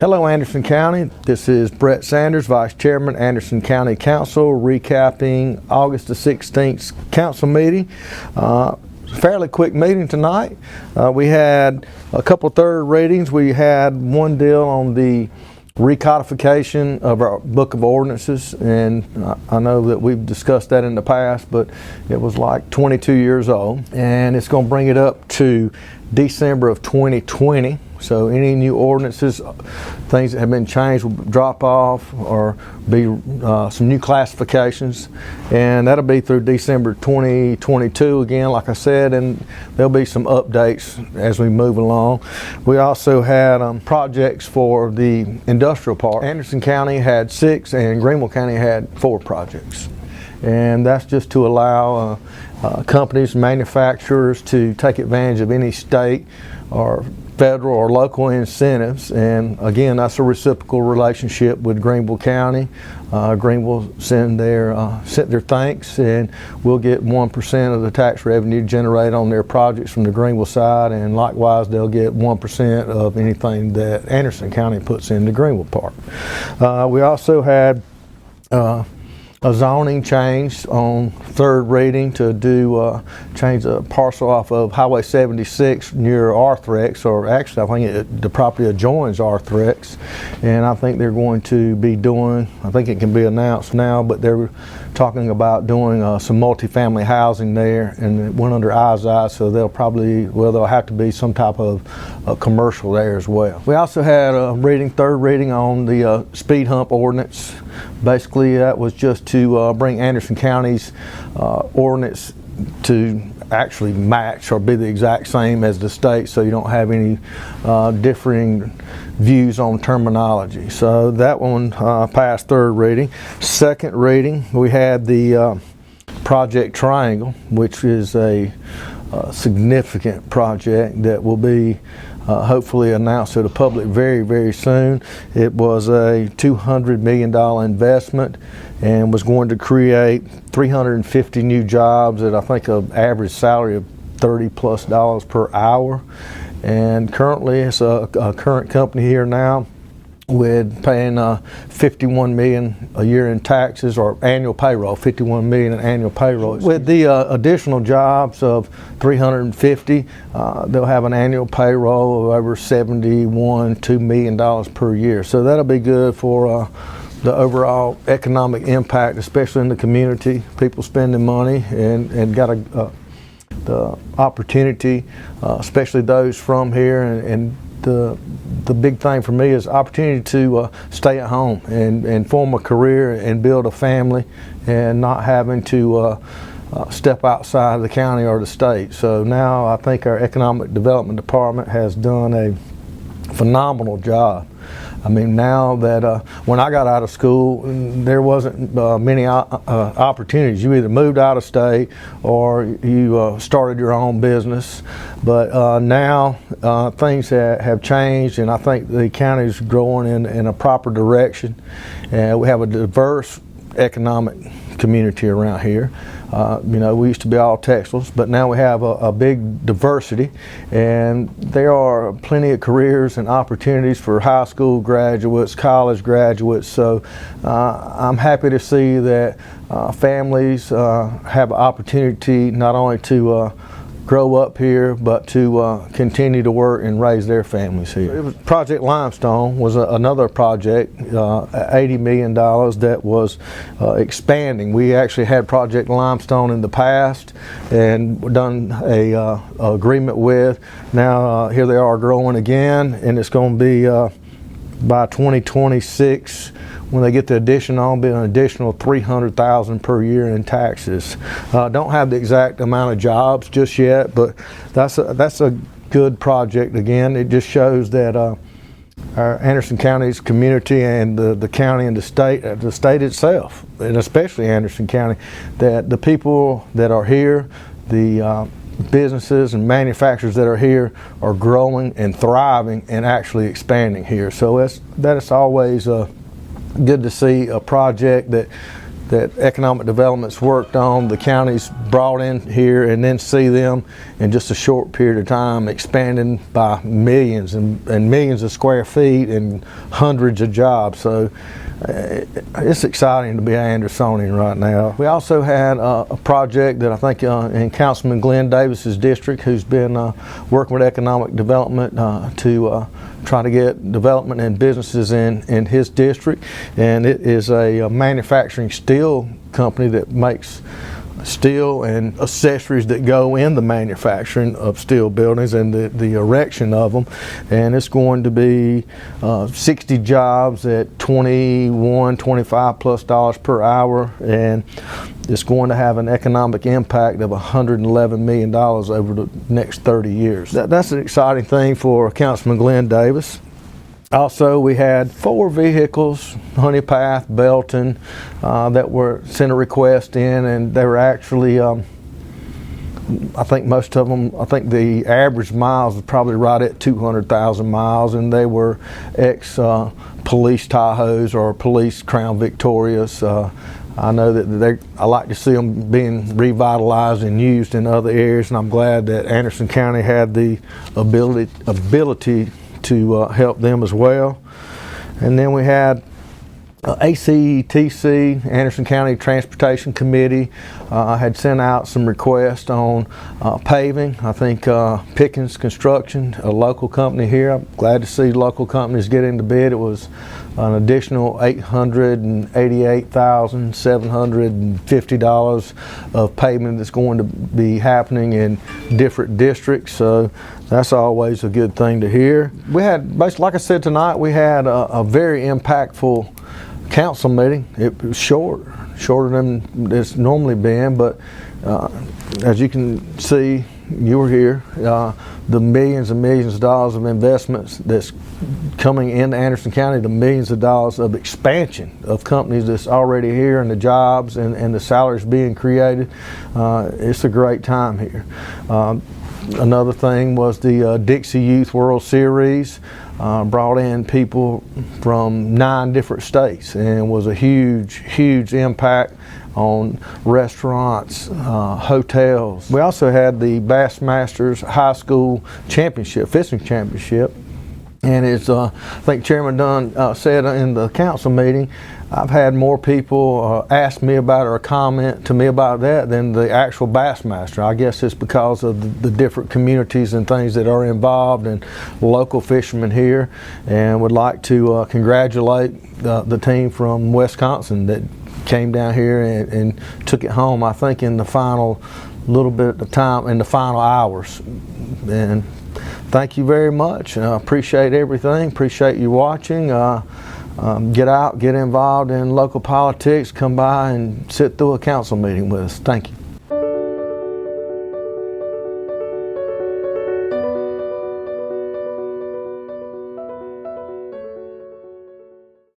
Hello Anderson County, this is Brett Sanders, Vice Chairman, Anderson County Council, recapping August the 16th council meeting. Fairly quick meeting tonight. We had a couple third readings. We had one deal on the recodification of our book of ordinances, and I know that we've discussed that in the past, but it was like 22 years old, and it's going to bring it up to December of 2020. So any new ordinances, things that have been changed will drop off or be some new classifications, and that'll be through December 2022 again, like I said, and there'll be some updates as we move along. We also had projects for the industrial park. Anderson County had 6 and Greenville County had 4 projects, and that's just to allow companies, manufacturers to take advantage of any state or federal or local incentives, and again, that's a reciprocal relationship with Greenville County. Greenville sent their thanks, and we'll get 1% of the tax revenue generated on their projects from the Greenville side, and likewise they'll get 1% of anything that Anderson County puts into Greenville Park. We also had a zoning change on third reading to do change a parcel off of Highway 76 near Arthrex, or actually I think the property adjoins Arthrex, and I think they're going to be doing, I think it can be announced now, but they're talking about doing some multifamily housing there, and it went under ISI, so they'll have to be some type of commercial there as well. We also had a third reading on the speed hump ordinance. Basically, that was just to bring Anderson County's ordinance to actually match or be the exact same as the state, so you don't have any differing views on terminology. So that one passed third reading. Second reading, we had the Project Triangle, which is a significant project that will be hopefully announced to the public very, very soon. It was a $200 million investment and was going to create 350 new jobs at I think an average salary of $30+ per hour. And currently it's a current company here now with paying $51 million a year in taxes, or annual payroll, $51 million in annual payroll. With the additional jobs of 350, they'll have an annual payroll of over $2 million per year. So that'll be good for the overall economic impact, especially in the community. People spending money and got the opportunity, especially those from here, and the big thing for me is opportunity to stay at home and form a career and build a family, and not having to step outside of the county or the state. So now I think our economic development department has done a phenomenal job. I mean, now that when I got out of school, there wasn't many opportunities. You either moved out of state or you started your own business. But now things have changed, and I think the county is growing in a proper direction. And we have a diverse economic community around here. We used to be all textiles, but now we have a big diversity, and there are plenty of careers and opportunities for high school graduates, college graduates. So I'm happy to see that families have an opportunity not only to grow up here, but to continue to work and raise their families here. Project Limestone was another project, $80 million, that was expanding. We actually had Project Limestone in the past and done a agreement with. Now here they are growing again, and it's going to be by 2026. When they get the addition on, be an additional $300,000 per year in taxes. Don't have the exact amount of jobs just yet, but that's a good project. Again, it just shows that our Anderson County's community and the county and the state itself, and especially Anderson County, that the people that are here, the businesses and manufacturers that are here, are growing and thriving and actually expanding here. So that is always good to see a project that that economic development's worked on, the county's brought in here, and then see them in just a short period of time expanding by millions and millions of square feet and hundreds of jobs. So it's exciting to be an Andersonian right now. We also had a project that I think in Councilman Glenn Davis's district, who's been working with economic development to try to get development and businesses in his district, and it is a manufacturing steel company that makes steel and accessories that go in the manufacturing of steel buildings and the erection of them. And it's going to be 60 jobs at $25+ per hour, and it's going to have an economic impact of $111 million over the next 30 years. That's an exciting thing for Councilman Glenn Davis. Also, we had 4 vehicles, Honeypath, Belton, that were sent a request in, and they were actually, I think most of them, I think the average miles was probably right at 200,000 miles, and they were ex-police Tahoes or police Crown Victorias. I know that I like to see them being revitalized and used in other areas, and I'm glad that Anderson County had the ability to help them as well. And then we had ACTC, Anderson County Transportation Committee, had sent out some requests on paving. I think Pickens Construction, a local company here, I'm glad to see local companies get into bid. It was an additional $888,750 of pavement that's going to be happening in different districts. So that's always a good thing to hear. We had, basically, like I said tonight, we had a very impactful council meeting. It was shorter than it's normally been, but as you can see, you were here, the millions and millions of dollars of investments that's coming into Anderson County, the millions of dollars of expansion of companies that's already here, and the jobs and the salaries being created. It's a great time here. Another thing was the Dixie Youth World Series. Brought in people from 9 different states, and was a huge impact on restaurants, hotels. We also had the Bassmasters High School Championship, fishing championship. And as I think Chairman Dunn said in the council meeting, I've had more people ask me about or comment to me about that than the actual Bassmaster. I guess it's because of the different communities and things that are involved, and local fishermen here, and would like to congratulate the team from Wisconsin that came down here and took it home, I think, in the final little bit of time, in the final hours. And thank you very much. Appreciate everything. Appreciate you watching. Get out, get involved in local politics. Come by and sit through a council meeting with us. Thank you.